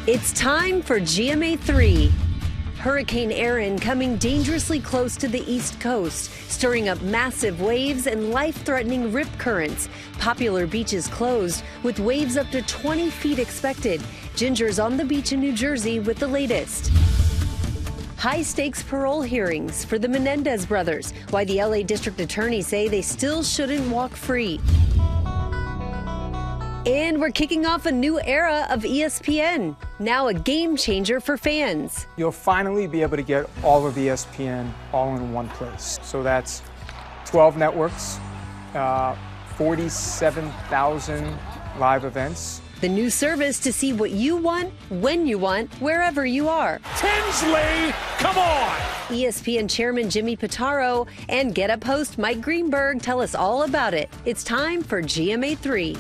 It's time for GMA3. Hurricane Erin coming dangerously close to the East Coast, stirring up massive waves and life-threatening rip currents. Popular beaches closed, with waves up to 20 feet expected. Ginger's on the beach in New Jersey with the latest. High-stakes parole hearings for the Menendez brothers. Why the LA district attorneys say they still shouldn't walk free. And we're kicking off a new era of ESPN, now a game changer for fans. You'll finally be able to get all of ESPN all in one place. So that's 12 networks, 47,000 live events. The new service to see what you want, when you want, wherever you are. Tinsley, come on! ESPN Chairman Jimmy Pitaro and Get Up host Mike Greenberg tell us all about it. It's time for GMA3.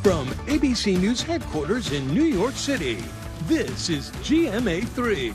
From ABC News headquarters in New York City, this is GMA3.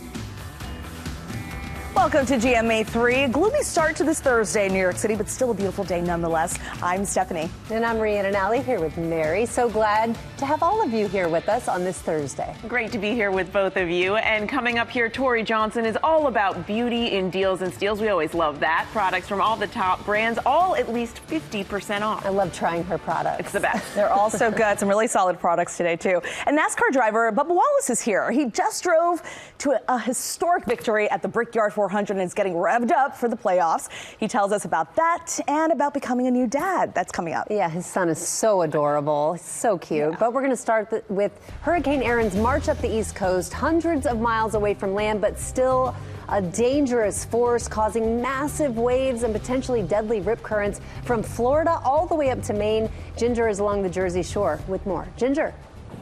Welcome to GMA3. Gloomy start to this Thursday in New York City, but still a beautiful day nonetheless. I'm Stephanie. And I'm Rhiannon Alley here with Mary. So glad to have all of you here with us on this Thursday. Great to be here with both of you. And coming up here, Tori Johnson is all about beauty in deals and steals. We always love that. Products from all the top brands, all at least 50% off. I love trying her products. It's the best. They're all so good. Some really solid products today, too. And NASCAR driver Bubba Wallace is here. He just drove to a historic victory at the Brickyard 400 and is getting revved up for the playoffs. He tells us about that and about becoming a new dad. That's coming up. Yeah, his son is so adorable. So cute. Yeah. But we're going to start with Hurricane Erin's march up the East Coast, hundreds of miles away from land, but still a dangerous force causing massive waves and potentially deadly rip currents from Florida all the way up to Maine. Ginger is along the Jersey shore with more. Ginger.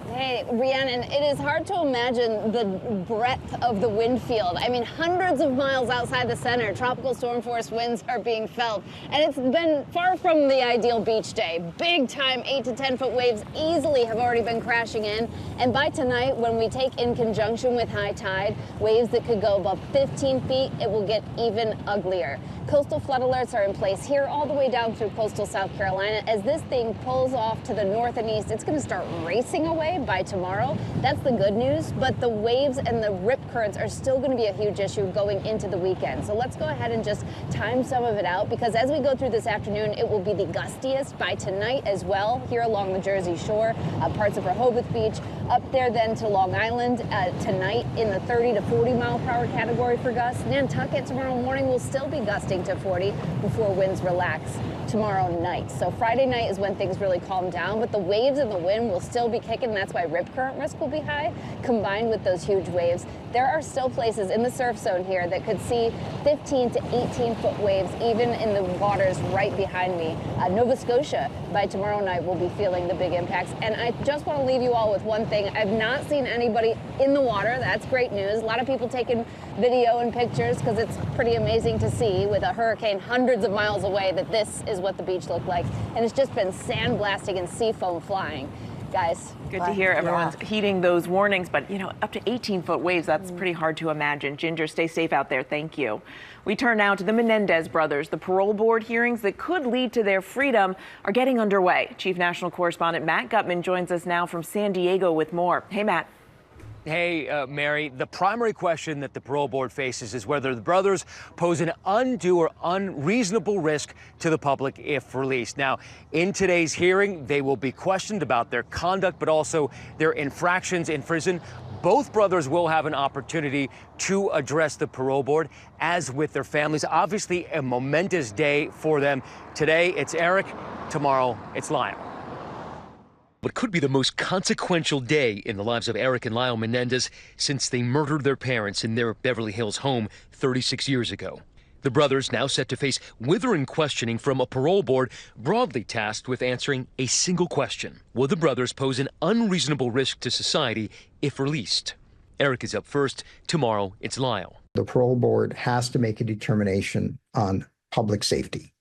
Hey, Rhiannon, it is hard to imagine the breadth of the wind field. I mean, hundreds of miles outside the center, tropical storm force winds are being felt. And it's been far from the ideal beach day. Big time 8 to 10 foot waves easily have already been crashing in. And by tonight, when we take in conjunction with high tide, waves that could go above 15 feet, it will get even uglier. Coastal flood alerts are in place here all the way down through coastal South Carolina. As this thing pulls off to the north and east, it's going to start racing away by tomorrow. That's the good news, but the waves and the rip currents are still going to be a huge issue going into the weekend. So let's go ahead and just time some of it out, because as we go through this afternoon, it will be the gustiest by tonight as well here along the Jersey shore, parts of Rehoboth Beach, up there then to Long Island tonight in the 30 to 40 mile per hour category for gusts. Nantucket tomorrow morning will still be gusting to 40 before winds relax tomorrow night. So Friday night is when things really calm down, but the waves and the wind will still be kicking. That's why rip current risk will be high, combined with those huge waves. There are still places in the surf zone here that could see 15 to 18 foot waves, even in the waters right behind me. Nova Scotia, by tomorrow night, will be feeling the big impacts. And I just want to leave you all with one thing. I've not seen anybody in the water. That's great news. A lot of people taking video and pictures, because it's pretty amazing to see with a hurricane hundreds of miles away that this is what the beach looked like. And it's just been sandblasting and sea foam flying. Guys. Good to hear everyone's heeding those warnings, but you know, up to 18-foot waves, that's pretty hard to imagine. Ginger, stay safe out there. Thank you. We turn now to the Menendez brothers. The parole board hearings that could lead to their freedom are getting underway. Chief National Correspondent Matt Gutman joins us now from San Diego with more. Hey, Matt. Hey, Mary, the primary question that the parole board faces is whether the brothers pose an undue or unreasonable risk to the public if released. Now, in today's hearing, they will be questioned about their conduct, but also their infractions in prison. Both brothers will have an opportunity to address the parole board, as with their families. Obviously, a momentous day for them. Today, it's Eric. Tomorrow, it's Lyle. What could be the most consequential day in the lives of Eric and Lyle Menendez since they murdered their parents in their Beverly Hills home 36 years ago. The brothers now set to face withering questioning from a parole board broadly tasked with answering a single question. Will the brothers pose an unreasonable risk to society if released? Eric is up first. Tomorrow, it's Lyle. The parole board has to make a determination on public safety.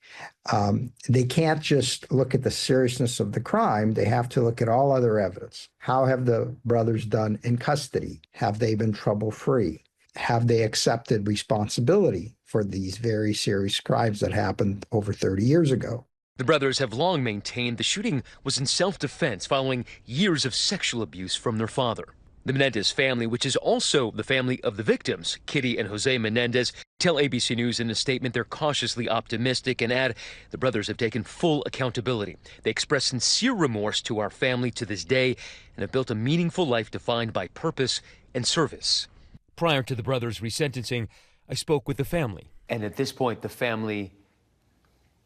They can't just look at the seriousness of the crime. They have to look at all other evidence. How have the brothers done in custody? Have they been trouble-free? Have they accepted responsibility for these very serious crimes that happened over 30 years ago? The brothers have long maintained the shooting was in self-defense following years of sexual abuse from their father. The Menendez family, which is also the family of the victims, Kitty and Jose Menendez, tell ABC News in a statement they're cautiously optimistic and add the brothers have taken full accountability. They express sincere remorse to our family to this day and have built a meaningful life defined by purpose and service. Prior to the brothers' resentencing, I spoke with the family. And at this point, the family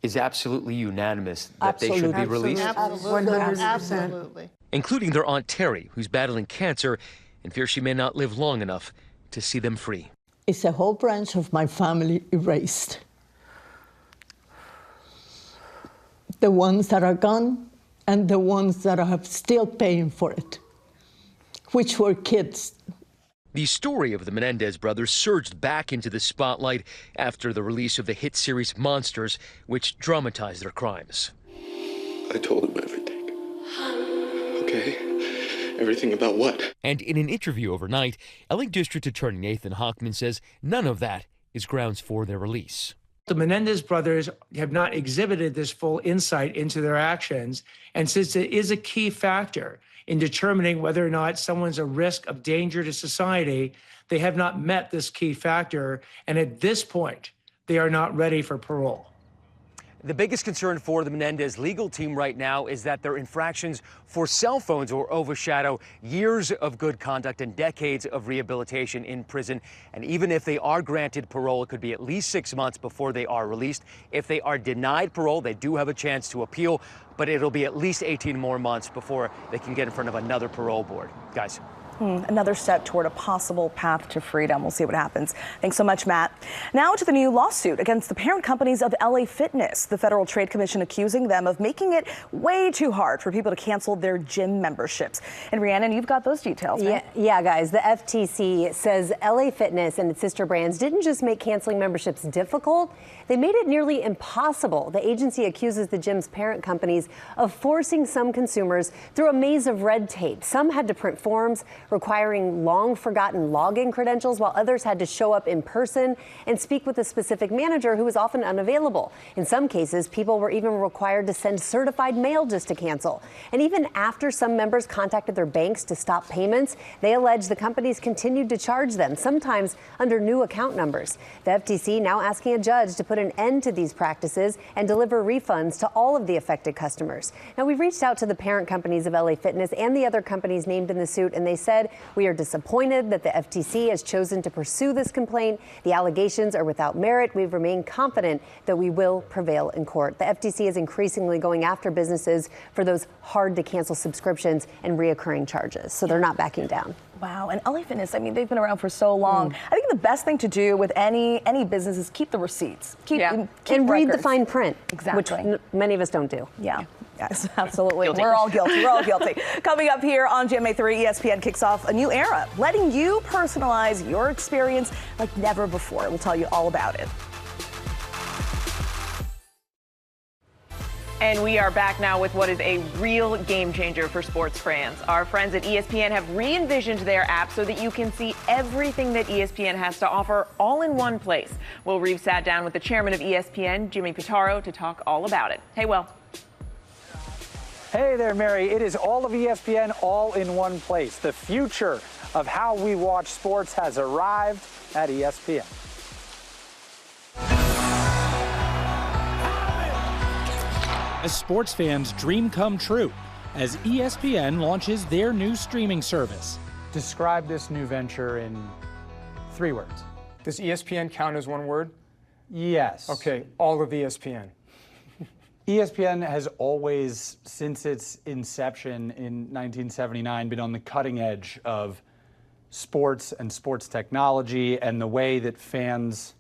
is absolutely unanimous that they should be released? Absolutely. Including their Aunt Terry, who's battling cancer and fears she may not live long enough to see them free. It's a whole branch of my family erased. The ones that are gone and the ones that are still paying for it, which were kids. The story of the Menendez brothers surged back into the spotlight after the release of the hit series Monsters, which dramatized their crimes. I told him everything. Okay? Everything about what? And in an interview overnight, LA District Attorney Nathan Hochman says none of that is grounds for their release. The Menendez brothers have not exhibited this full insight into their actions, and since it is a key factor in determining whether or not someone's a risk of danger to society, they have not met this key factor, and at this point, they are not ready for parole. The biggest concern for the Menendez legal team right now is that their infractions for cell phones will overshadow years of good conduct and decades of rehabilitation in prison. And even if they are granted parole, it could be at least 6 months before they are released. If they are denied parole, they do have a chance to appeal, but it'll be at least 18 more months before they can get in front of another parole board. Guys. Another step toward a possible path to freedom. We'll see what happens. Thanks so much, Matt. Now to the new lawsuit against the parent companies of LA Fitness. The Federal Trade Commission accusing them of making it way too hard for people to cancel their gym memberships. And Rhiannon, you've got those details, right? Yeah, guys. The FTC says LA Fitness and its sister brands didn't just make canceling memberships difficult, they made it nearly impossible. The agency accuses the gym's parent companies of forcing some consumers through a maze of red tape. Some had to print forms requiring long-forgotten login credentials, while others had to show up in person and speak with a specific manager who was often unavailable. In some cases, people were even required to send certified mail just to cancel. And even after some members contacted their banks to stop payments, they allege the companies continued to charge them, sometimes under new account numbers. The FTC now asking a judge to put an end to these practices and deliver refunds to all of the affected customers. Now, we've reached out to the parent companies of LA Fitness and the other companies named in the suit, and they said, "We are disappointed that the FTC has chosen to pursue this complaint. The allegations are without merit. We remain confident that we will prevail in court." The FTC is increasingly going after businesses for those hard to cancel subscriptions and reoccurring charges, so they're not backing down. Wow, and LA Fitness, I mean, they've been around for so long. I think the best thing to do with any business is keep the receipts. Keep and records. read the fine print, Exactly. which many of us don't do. Yeah. Yes, absolutely. We're all guilty. We're all guilty. Coming up here on GMA3, ESPN kicks off a new era, letting you personalize your experience like never before. We'll tell you all about it. And we are back now with what is a real game changer for sports fans. Our friends at ESPN have re-envisioned their app so that you can see everything that ESPN has to offer all in one place. Will Reeves sat down with the chairman of ESPN, Jimmy Pitaro, to talk all about it. Hey, Will. Hey there, Mary. It is all of ESPN all in one place. The future of how we watch sports has arrived at ESPN. A sports fan's dream come true as ESPN launches their new streaming service. Describe this new venture in 3 words. Does ESPN count as one word? Yes. Okay, all of ESPN. ESPN has always, since its inception in 1979, been on the cutting edge of sports and sports technology and the way that fans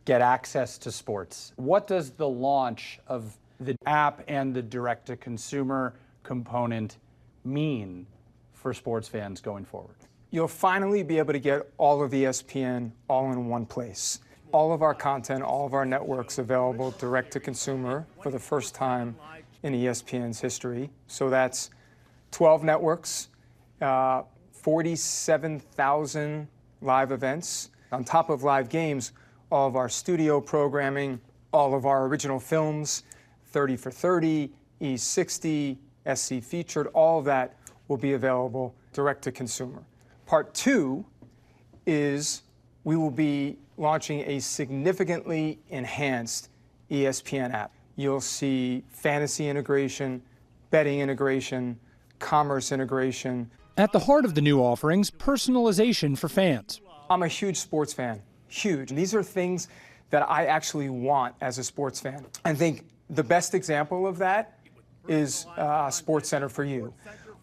get access to sports. What does the launch of the app and the direct-to-consumer component mean for sports fans going forward? You'll finally be able to get all of ESPN all in one place. All of our content, all of our networks available direct-to-consumer for the first time in ESPN's history. So that's 12 networks, 47,000 live events. On top of live games, all of our studio programming, all of our original films, 30 for 30, E60, SC Featured, all of that will be available direct to consumer. Part 2 is we will be launching a significantly enhanced ESPN app. You'll see fantasy integration, betting integration, commerce integration. At the heart of the new offerings, personalization for fans. I'm a huge sports fan, huge. And these are things that I actually want as a sports fan. I think the best example of that is Sports Center for You.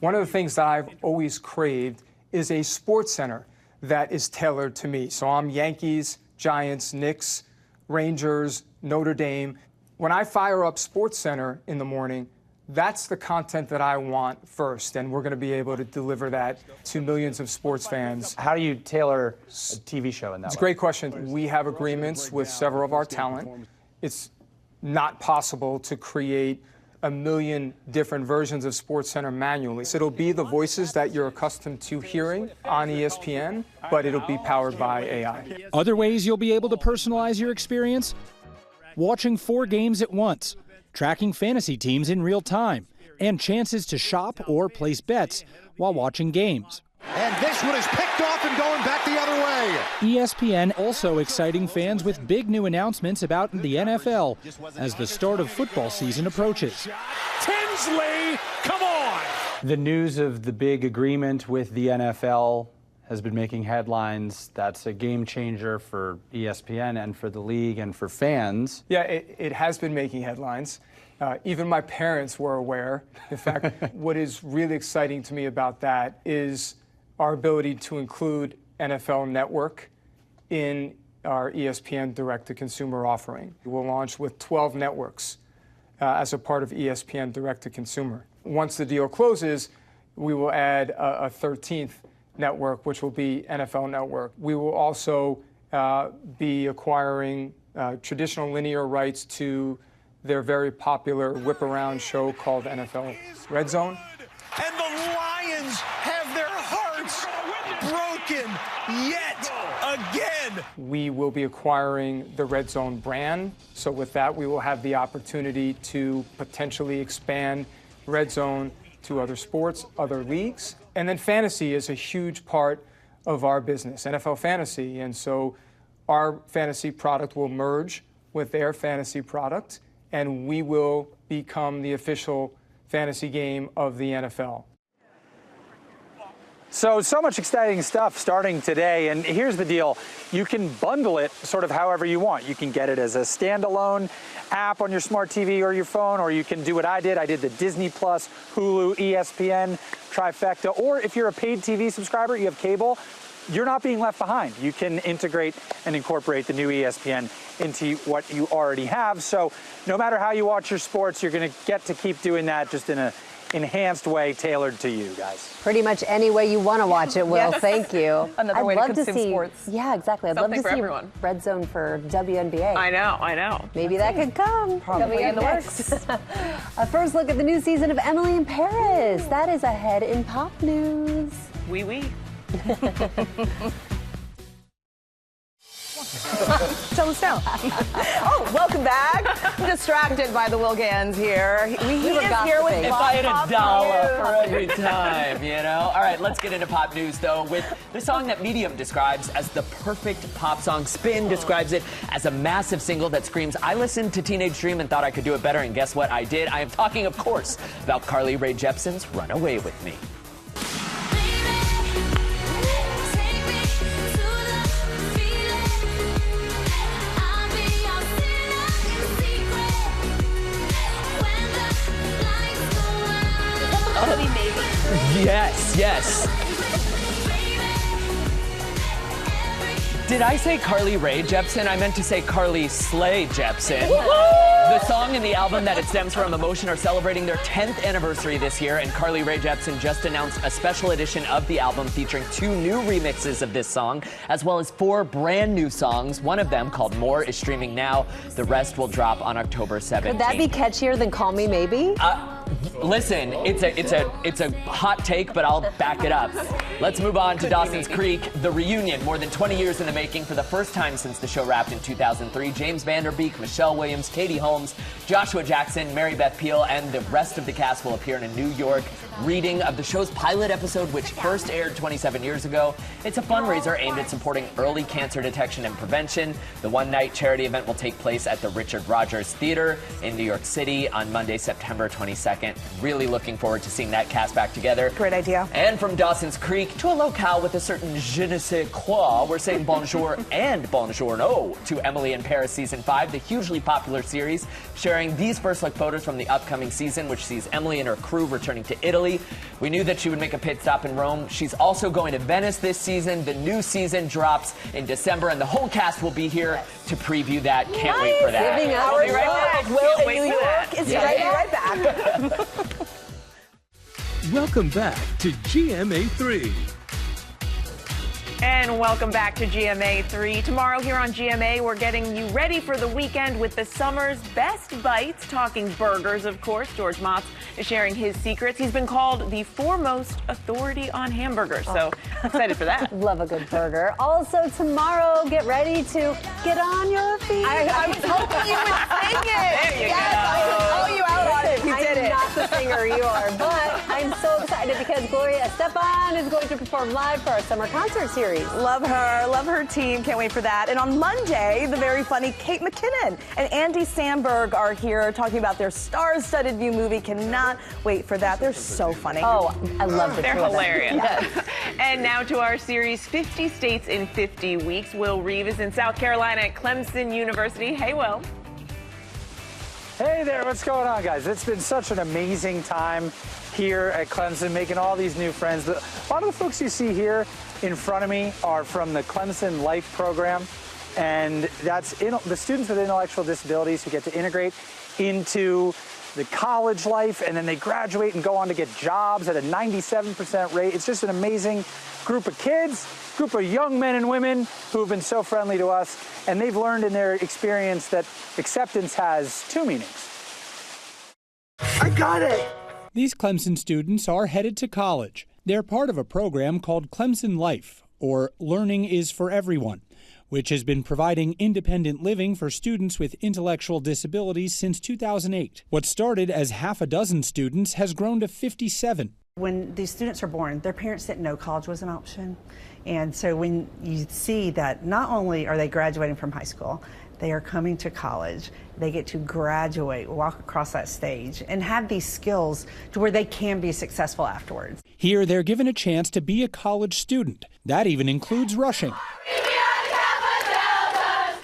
One of the things that I've always craved is a sports center that is tailored to me. So I'm Yankees, Giants, Knicks, Rangers, Notre Dame. When I fire up Sports Center in the morning, that's the content that I want first, and we're going to be able to deliver that to millions of sports fans. How do you tailor a TV show in that way? It's a great question. We have agreements with several of our talent. It's not possible to create a million different versions of SportsCenter manually. So it'll be the voices that you're accustomed to hearing on ESPN, but it'll be powered by AI. Other ways you'll be able to personalize your experience? Watching 4 games at once, tracking fantasy teams in real time, and chances to shop or place bets while watching games. And this one is picked off and going back the other way. ESPN also exciting fans with big new announcements about the NFL as the start of football season approaches. Tinsley, come on! The news of the big agreement with the NFL has been making headlines. That's a game changer for ESPN and for the league and for fans. Yeah, it has been making headlines. Even my parents were aware. In fact, what is really exciting to me about that is our ability to include NFL Network in our ESPN direct-to-consumer offering. We'll launch with 12 networks as a part of ESPN direct-to-consumer. Once the deal closes, we will add a 13th network, which will be NFL Network. We will also be acquiring traditional linear rights to their very popular whip-around show called NFL Red Zone. And the Lions have their hearts broken yet again. We will be acquiring the Red Zone brand. So with that, we will have the opportunity to potentially expand Red Zone to other sports, other leagues. And then fantasy is a huge part of our business, NFL fantasy. And so our fantasy product will merge with their fantasy product, and we will become the official fantasy game of the NFL. So much exciting stuff starting today, and here's the deal. You can bundle it sort of however you want. You can get it as a standalone app on your smart TV or your phone, or you can do what I did. I did the Disney Plus, Hulu, ESPN trifecta, or if you're a paid TV subscriber, you have cable, you're not being left behind. You can integrate and incorporate the new ESPN into what you already have. So no matter how you watch your sports, you're going to get to keep doing that, just in a enhanced way tailored to you guys. Pretty much any way you want to watch it, Will. Yes. Thank you. Another way to consume sports. Yeah, exactly. I'd Something love to for see everyone. Red Zone for WNBA. I know. Maybe that could come. Probably in the works. A first look at the new season of Emily in Paris. That is ahead in pop news. Oui, oui. Tell us now. Oh, welcome back. I'm distracted by the Will Gans here. He is here with If I had a dollar for every time, you know? All right, let's get into pop news, though, with the song that Medium describes as the perfect pop song. Spin describes it as a massive single that screams, I listened to Teenage Dream and thought I could do it better, and guess what? I did. I am talking, of course, about Carly Rae Jepsen's Run Away With Me. Yes. Did I say Carly Rae Jepsen? I meant to say Carly Slay Jepsen. The song and the album that it stems from, Emotion, are celebrating their 10th anniversary this year, and Carly Rae Jepsen just announced a special edition of the album featuring 2 new remixes of this song, as well as 4 brand new songs. One of them, called More, is streaming now. The rest will drop on October 17th. Could that be catchier than Call Me Maybe? Listen, it's a hot take, but I'll back it up. Let's move on to Dawson's Creek, the reunion, more than 20 years in the making. For the first time since the show wrapped in 2003, James Vanderbeek, Michelle Williams, Katie Holmes, Joshua Jackson, Mary Beth Peele, and the rest of the cast will appear in a New York reading of the show's pilot episode, which first aired 27 years ago. It's a fundraiser aimed at supporting early cancer detection and prevention. The one-night charity event will take place at the Richard Rogers Theater in New York City on Monday, September 22nd. Really looking forward to seeing that cast back together. Great idea. And from Dawson's Creek to a locale with a certain je ne sais quoi, we're saying bonjour and bonjourno to Emily in Paris Season 5, the hugely popular series, sharing these first look photos from the upcoming season, which sees Emily and her crew returning to Italy. We knew that she would make a pit stop in Rome. She's also going to Venice this season. The new season drops in December, and the whole cast will be here to preview that. Can't wait for that. We'll be right back. Will in New York is right back. Welcome back to GMA3. And welcome back to GMA3. Tomorrow here on GMA, we're getting you ready for the weekend with the summer's best bites, talking burgers, of course. George Motz is sharing his secrets. He's been called the foremost authority on hamburgers, so excited for that. Love a good burger. Also tomorrow, get ready to get on your feet. I was hoping you would sing it. There you yes, go. I can call you out on it. You did I'm not the singer, you are, but I'm so excited because Gloria Estefan is going to perform live for our summer concert series. Love her team. Can't wait for that. And on Monday, the very funny Kate McKinnon and Andy Samberg are here talking about their star-studded new movie. Cannot wait for that. They're so funny. Oh, I love the They're two of them. hilarious. Yes. And now to our series, 50 States in 50 Weeks. Will Reeve is in South Carolina at Clemson University. Hey, Will. Hey there, what's going on, guys? It's been such an amazing time here at Clemson, making all these new friends. A lot of the folks you see here in front of me are from the Clemson Life program, and that's the students with intellectual disabilities who get to integrate into the college life, and then they graduate and go on to get jobs at a 97% rate. It's just an amazing group of kids, group of young men and women who have been so friendly to us, and they've learned in their experience that acceptance has two meanings. I got it! These Clemson students are headed to college. They're part of a program called Clemson Life, or Learning is for Everyone, which has been providing independent living for students with intellectual disabilities since 2008. What started as half a dozen students has grown to 57. When these students are born, their parents didn't know college was an option. And so when you see that not only are they graduating from high school, they are coming to college, they get to graduate, walk across that stage, and have these skills to where they can be successful afterwards. Here, they're given a chance to be a college student. That even includes rushing.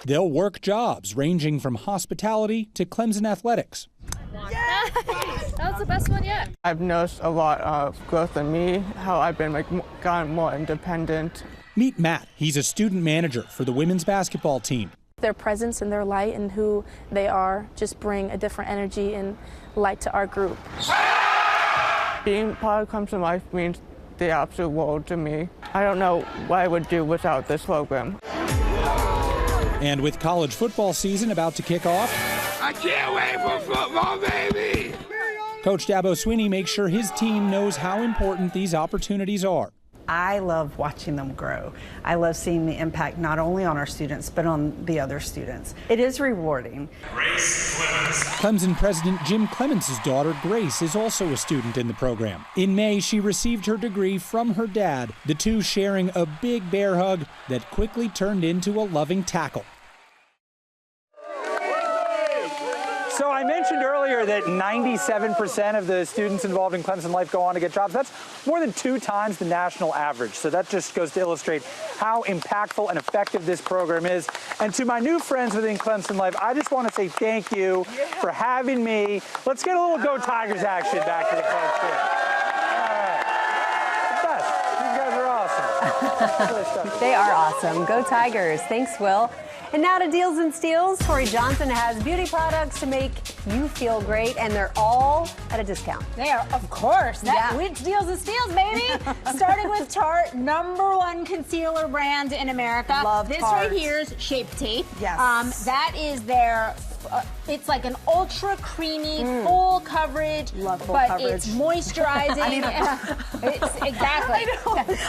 They'll work jobs ranging from hospitality to Clemson athletics. That was the best one yet. I've noticed a lot of growth in me, how I've been gotten more independent. Meet Matt. He's a student manager for the women's basketball team. Their presence and their light and who they are just bring a different energy and light to our group. Being part of Clemson Life means the absolute world to me. I don't know what I would do without this program. And with college football season about to kick off, I can't wait for football, baby! Coach Dabo Swinney makes sure his team knows how important these opportunities are. I love watching them grow. I love seeing the impact not only on our students, but on the other students. It is rewarding. Clemson President Jim Clemens' daughter, Grace, is also a student in the program. In May, she received her degree from her dad, the two sharing a big bear hug that quickly turned into a loving tackle. So I mentioned earlier that 97% of the students involved in Clemson Life go on to get jobs. That's more than 2 times the national average. So that just goes to illustrate how impactful and effective this program is. And to my new friends within Clemson Life, I just want to say thank you for having me. Let's get a little Go Tigers action back to the folks here. All right. The best. These guys are awesome. They are awesome. Go Tigers. Thanks, Will. And now to Deals and Steals. Tori Johnson has beauty products to make you feel great, and they're all at a discount. They are, of course. Which Deals and Steals, baby? Starting with Tarte, #1 concealer brand in America. Love this Tarte. right here is Shape Tape. Yes. That is their it's like an ultra creamy, full coverage, Love full but coverage. it's moisturizing. It's exactly.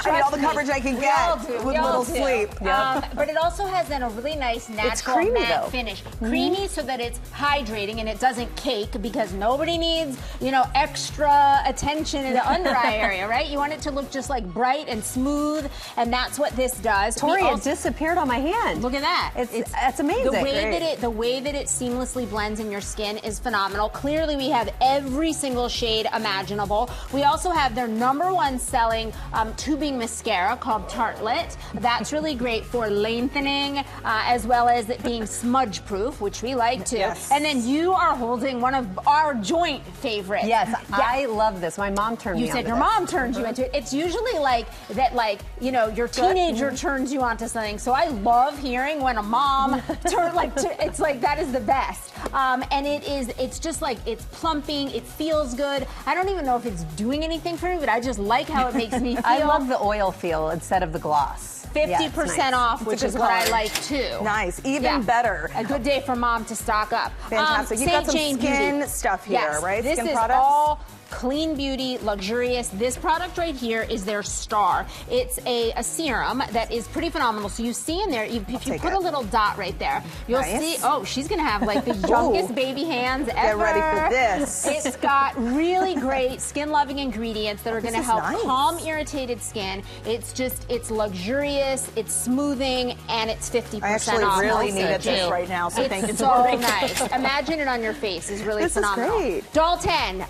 I need all the coverage I can get with little sleep. But it also has then a really nice natural creamy, matte though. finish. Creamy so that it's hydrating and it doesn't cake, because nobody needs, you know, extra attention in the under eye area, right? You want it to look just like bright and smooth, and that's what this does. Tori, it disappeared on my hand. Look at that. It's amazing. The way that it seamlessly blends in your skin is phenomenal. Clearly, we have every single shade imaginable. We also have their #1 selling tubing mascara called Tartlet. That's really great for lengthening, as well as it being smudge proof, which we like too. Yes. And then you are holding one of our joint favorites. Yes, I love this. My mom turned me You on said to your this. mom turned you into it. It's usually like that, like, you know, your teenager turns you onto something. So I love hearing when a mom it's like that is the best. And it's just like, it's plumping, it feels good. I don't even know if it's doing anything for me, but I just like how it makes me feel. I love the oil feel instead of the gloss. 50% off, which is what I like too. Nice, even better. A good day for mom to stock up. Fantastic. You've got some St. Jane skin Beauty. stuff here, Yes, right? This Skin is products? all clean beauty, luxurious. This product right here is their star. It's a serum that is pretty phenomenal. So you see in there, if you put a little dot right there, you'll see, oh, she's gonna have like the youngest baby hands ever. Get ready for this. It's got really great skin-loving ingredients that are gonna is help nice. calm irritated skin. It's luxurious, it's smoothing, and it's 50% I actually off. really also, needed this too. right now, so thank you, It's so Tori. nice. Imagine it on your face is really This is phenomenal. great. Dalton,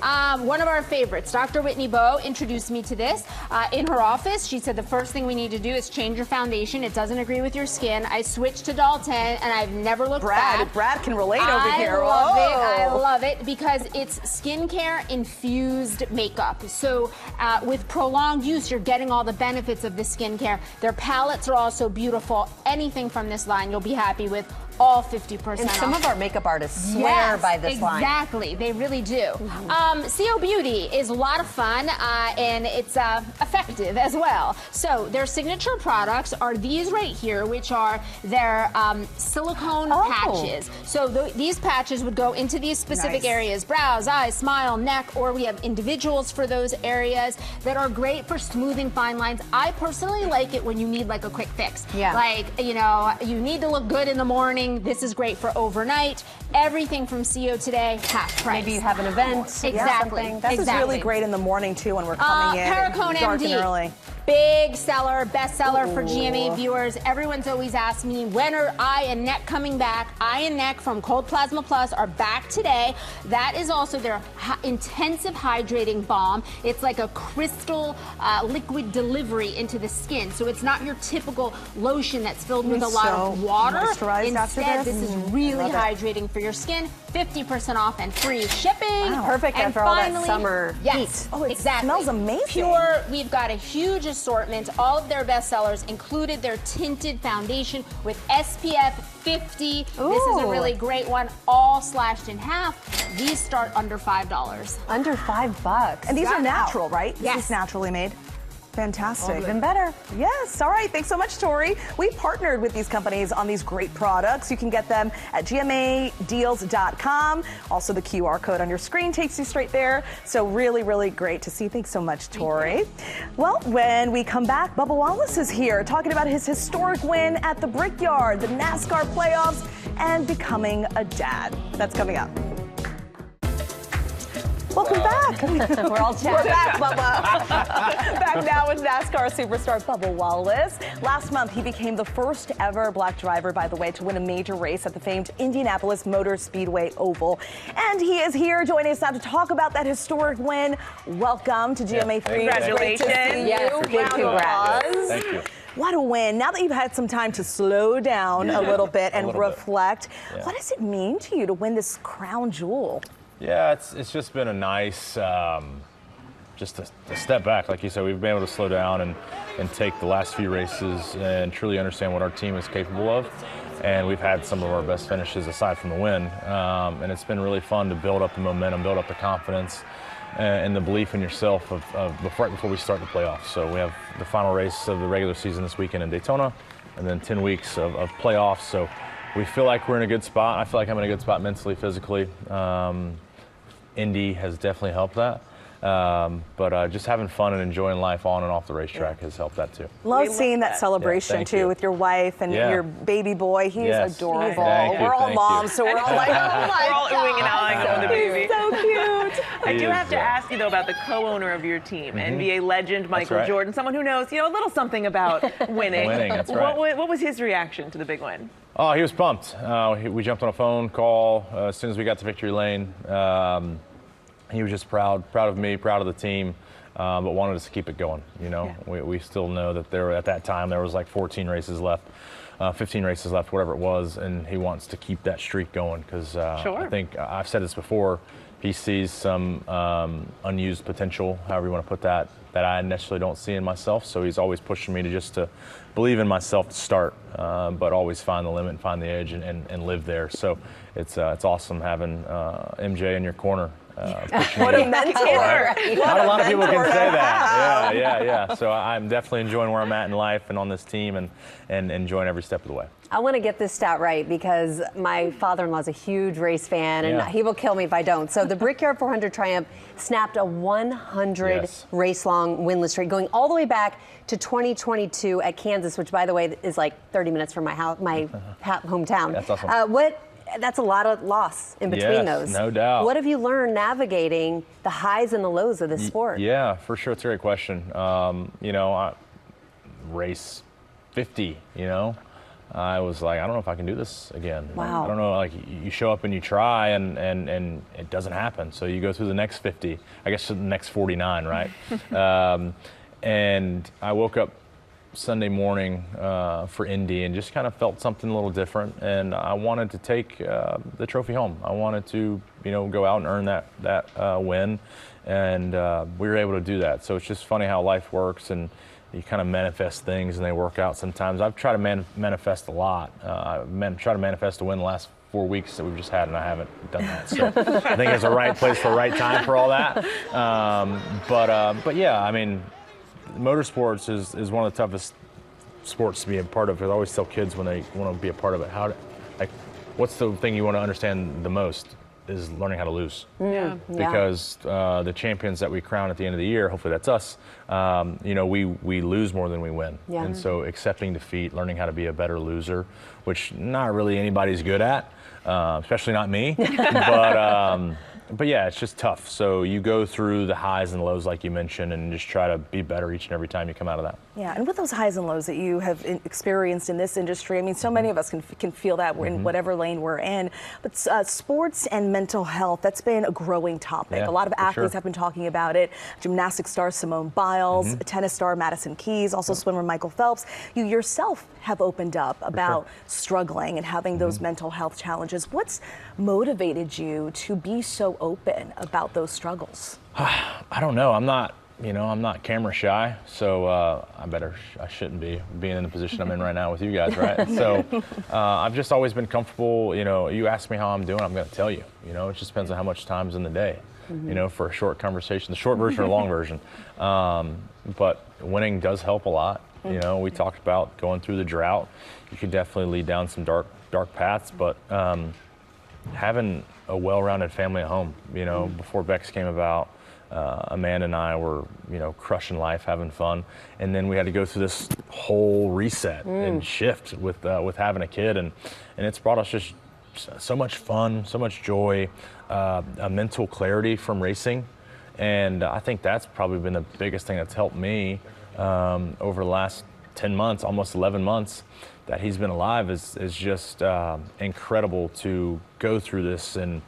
one of our favorites, Dr. Whitney Bowe introduced me to this in her office. She said the first thing we need to do is change your foundation. It doesn't agree with your skin. I switched to Dalton, and I've never looked back. Brad can relate over here. I love it because it's skincare infused makeup. So with prolonged use, you're getting all the benefits of the skincare. Their palettes are also beautiful. Anything from this line you'll be happy with. All 50% And off. some of our makeup artists swear by this line. Exactly, they really do. CO Beauty is a lot of fun and it's effective as well. So their signature products are these right here, which are their silicone patches. So these patches would go into these specific areas: brows, eyes, smile, neck, or we have individuals for those areas that are great for smoothing fine lines. I personally like it when you need like a quick fix. Yeah. Like, you know, you need to look good in the morning. This is great for overnight. Everything from CO today, half price. Maybe you have an event. Exactly. This is really great in the morning too when we're coming in Paracone dark MD. and early. Big seller, bestseller for GMA viewers. Everyone's always asked me, when are eye and neck coming back? Eye and neck from Cold Plasma Plus are back today. That is also their intensive hydrating balm. It's like a crystal liquid delivery into the skin. So it's not your typical lotion that's filled with a lot of water. Moisturized after Instead, this. this is really Love it. hydrating for your skin. 50% off and free shipping. Wow. Perfect And after all that finally, summer yes, heat. Oh, it exactly. smells amazing. Pure. We've got a huge assortment. All of their bestsellers included their tinted foundation with SPF 50. This is a Ooh. really great one, all slashed in half. These start under $5. Under $5. And these are Wow. natural, right? Yes. This is naturally made. Fantastic. Even better. Yes. All right. Thanks so much, Tori. We partnered with these companies on these great products. You can get them at GMAdeals.com. Also, the QR code on your screen takes you straight there. So really, really great to see. Thanks so much, Tori. Well, when we come back, Bubba Wallace is here talking about his historic win at the Brickyard, the NASCAR playoffs, and becoming a dad. That's coming up. Welcome back. We're all chatting. We're back, Bubba. Back now with NASCAR superstar Bubba Wallace. Last month, he became the first ever black driver, by the way, to win a major race at the famed Indianapolis Motor Speedway Oval. And he is here joining us now to talk about that historic win. Welcome to GMA3. Congratulations. Yes, big congrats. Thank you. What a win. Now that you've had some time to slow down a little bit and reflect, what does it mean to you to win this crown jewel? Yeah, it's just been a nice, just a step back. Like you said, we've been able to slow down and take the last few races and truly understand what our team is capable of. And we've had some of our best finishes aside from the win. And it's been really fun to build up the momentum, build up the confidence and the belief in yourself right before we start the playoffs. So we have the final race of the regular season this weekend in Daytona, and then 10 weeks of playoffs. So we feel like we're in a good spot. I feel like I'm in a good spot mentally, physically. Indy has definitely helped that. But just having fun and enjoying life on and off the racetrack has helped that too. Love seeing that celebration too with your wife and your baby boy. He's adorable. We're all moms, so we're all like, oh my We're all oohing and ahhing over the baby. So cute. I do have to ask you though about the co-owner of your team, NBA legend Michael Jordan, someone who knows, a little something about winning. That's right. What was his reaction to the big win? Oh, he was pumped. We jumped on a phone call as soon as we got to victory lane. He was just proud of me, proud of the team, but wanted us to keep it going. We still know that at that time there was like 14 races left, 15 races left, whatever it was, and he wants to keep that streak going because I think I've said this before. He sees some unused potential, however you want to put that I necessarily don't see in myself. So he's always pushing me to believe in myself to start, but always find the limit and find the edge and live there. So it's awesome having MJ in your corner. What a mentor. Not a lot of people can say that. Yeah. So I'm definitely enjoying where I'm at in life and on this team and enjoying every step of the way. I want to get this stat right because my father-in-law is a huge race fan, and he will kill me if I don't. So the Brickyard 400 Triumph snapped a 100 race-long winless streak, going all the way back to 2022 at Kansas, which, by the way, is like 30 minutes from my house, my hometown. That's awesome. That's a lot of loss in between those. No doubt. What have you learned navigating the highs and the lows of this sport? Yeah, for sure. It's a great question. I race 50, I was like, I don't know if I can do this again. Wow. I don't know, like you show up and you try and it doesn't happen. So you go through the next 50, I guess the next 49, right? And I woke up Sunday morning for Indy and just kind of felt something a little different, and I wanted to take the trophy home. I wanted to go out and earn that win, and we were able to do that. So it's just funny how life works, and you kind of manifest things and they work out sometimes. I've tried to manifest a lot. I've tried to manifest a win the last 4 weeks that we've just had, and I haven't done that. So I think it's the right place for the right time for all that. But yeah, I mean, motorsports is one of the toughest sports to be a part of. I always tell kids when they want to be a part of it, what's the thing you want to understand the most is learning how to lose. Because the champions that we crown at the end of the year, hopefully that's us, we lose more than we win. And so accepting defeat, learning how to be a better loser, which not really anybody's good at, especially not me. But yeah, it's just tough. So you go through the highs and lows like you mentioned and just try to be better each and every time you come out of that. Yeah, and with those highs and lows that you have experienced in this industry, I mean, so many of us can feel that we're in whatever lane we're in. But sports and mental health, that's been a growing topic. Yeah, a lot of athletes have been talking about it. Gymnastics star Simone Biles, tennis star Madison Keys, also swimmer Michael Phelps. You yourself have opened up about struggling and having those mental health challenges. What's motivated you to be so open about those struggles? I don't know. I'm not camera shy, so I shouldn't be being in the position I'm in right now with you guys, right? So I've just always been comfortable. You ask me how I'm doing, I'm going to tell you. It just depends on how much time's in the day. For a short conversation, the short version or long version. But winning does help a lot. We talked about going through the drought. You could definitely lead down some dark paths, but having a well-rounded family at home. Before Bex came about, Amanda and I were, crushing life, having fun, and then we had to go through this whole reset and shift with having a kid, and it's brought us just so much fun, so much joy, a mental clarity from racing, and I think that's probably been the biggest thing that's helped me over the last 10 months, almost 11 months that he's been alive is just incredible to go through this and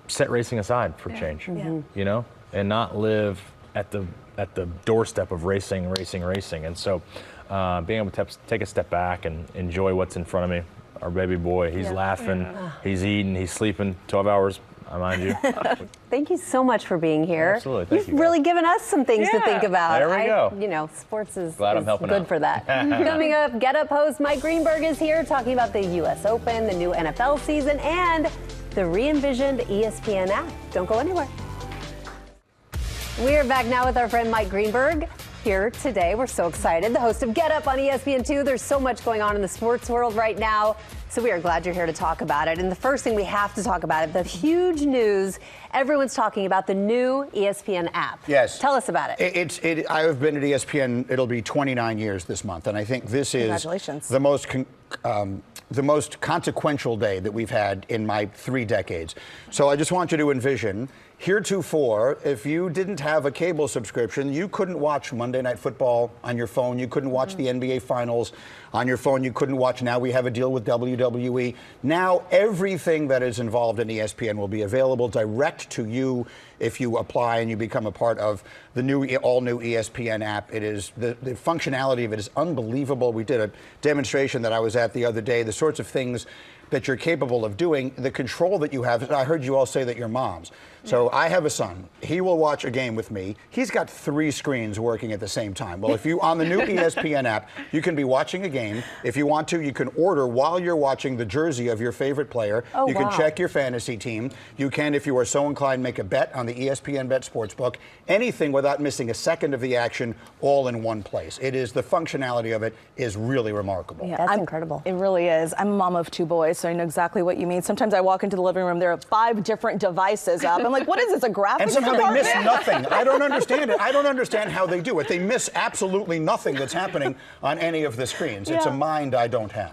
set racing aside for change, and not live at the doorstep of racing. And so being able to take a step back and enjoy what's in front of me. Our baby boy, he's laughing, he's eating, he's sleeping 12 hours, mind you. Thank you so much for being here. Absolutely, You've really given us some things to think about. There we go. Sports is I'm helping good out. for that. Coming up, Get Up host Mike Greenberg is here talking about the U.S. Open, the new NFL season, and the re-envisioned ESPN app. Don't go anywhere. We are back now with our friend Mike Greenberg. here today. We're so excited. The host of Get Up on ESPN2. There's so much going on in the sports world right now, so we are glad you're here to talk about it. And the first thing we have to talk about it, the huge news. Everyone's talking about the new ESPN app. Yes. Tell us about it. I have been at ESPN, it'll be 29 years this month, and I think this is Congratulations. the most consequential day that we've had in my 3 decades. So I just want you to envision, heretofore, if you didn't have a cable subscription, you couldn't watch Monday Night Football on your phone. You couldn't watch the NBA Finals on your phone. You couldn't watch. Now we have a deal with WWE. Now everything that is involved in ESPN will be available direct to you if you apply and you become a part of the all-new ESPN app. It is the functionality of it is unbelievable. We did a demonstration that I was at the other day. The sorts of things that you're capable of doing, the control that you have. I heard you all say that you're moms. So I have a son. He will watch a game with me. He's got 3 screens working at the same time. Well, if you, on the new ESPN app, you can be watching a game. If you want to, you can order while you're watching the jersey of your favorite player. Oh, you can wow. check your fantasy team. You can, if you are so inclined, make a bet on the ESPN Bet Sportsbook. Anything without missing a second of the action, all in one place. It is, the functionality of it is really remarkable. Yeah, That's incredible. It really is. I'm a mom of 2 boys, so I know exactly what you mean. Sometimes I walk into the living room, there are 5 different devices up. I'm like, what is this, a graphics And somehow they miss department? nothing. I don't understand it. I don't understand how they do it. They miss absolutely nothing that's happening on any of the screens. It's a mind I don't have.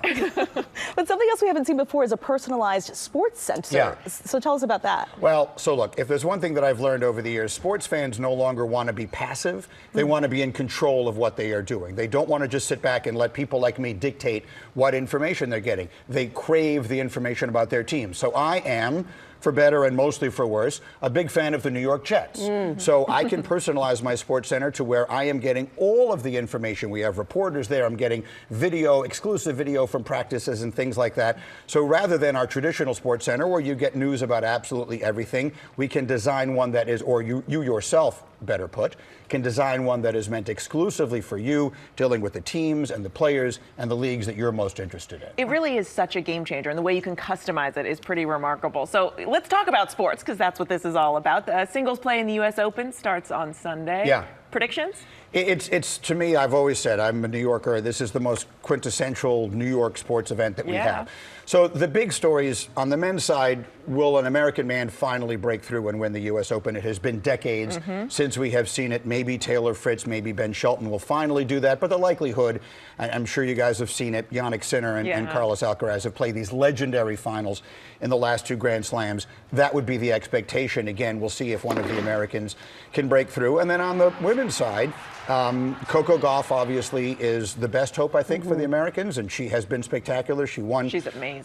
But something else we haven't seen before is a personalized sports center. Yeah. So tell us about that. Well, so look, if there's one thing that I've learned over the years, sports fans no longer want to be passive. They want to be in control of what they are doing. They don't want to just sit back and let people like me dictate what information they're getting. They crave the information about their team. So I am, for better and mostly for worse, a big fan of the New York Jets. So I can personalize my sports center to where I am getting all of the information. We have reporters there. I'm getting video, exclusive video from practices and things like that. So rather than our traditional sports center where you get news about absolutely everything, we can design one that is, or you yourself, better put, can design one that is meant exclusively for you, dealing with the teams and the players and the leagues that you're most interested in. It really is such a game changer, and the way you can customize it is pretty remarkable. So let's talk about sports, because that's what this is all about. The singles play in the U.S. Open starts on Sunday. Yeah. Predictions? It's to me, I've always said, I'm a New Yorker, this is the most quintessential New York sports event that we have. So the big stories on the men's side, will an American man finally break through and win the U.S. Open? It has been decades since we have seen it. Maybe Taylor Fritz, maybe Ben Shelton will finally do that, but the likelihood, I'm sure you guys have seen it, Jannik Sinner and Carlos Alcaraz have played these legendary finals in the last 2 Grand Slams. That would be the expectation. Again, we'll see if one of the Americans can break through. And then on the women's side, Coco Gauff obviously is the best hope, I think, for the Americans, and she has been spectacular. She won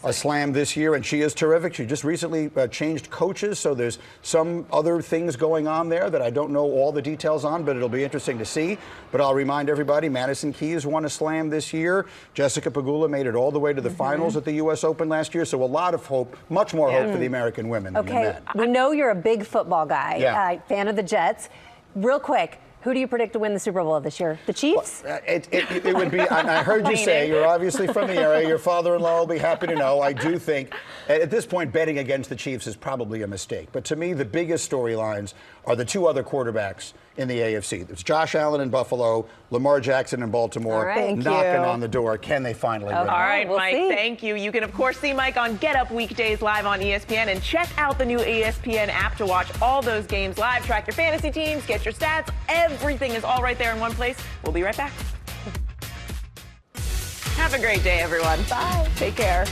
a slam this year, and she is terrific. She just recently changed coaches, so there's some other things going on there that I don't know all the details on, but it'll be interesting to see. But I'll remind everybody, Madison Keys won a slam this year. Jessica Pegula made it all the way to the finals at the U.S. Open last year, so a lot of hope, much more hope for the American women than the men. We know you're a big football guy, fan of the Jets. Real quick, who do you predict to win the Super Bowl this year? The Chiefs? Well, it would be, I heard you say, you're obviously from the area, your father-in-law will be happy to know. I do think, at this point, betting against the Chiefs is probably a mistake. But to me, the biggest storylines are the 2 other quarterbacks in the AFC. There's Josh Allen in Buffalo, Lamar Jackson in Baltimore, knocking on the door. Can they finally win? All right, Mike, thank you. You can, of course, see Mike on Get Up weekdays live on ESPN, and check out the new ESPN app to watch all those games live, track your fantasy teams, get your stats. Everything is all right there in one place. We'll be right back. Have a great day, everyone. Bye. Take care.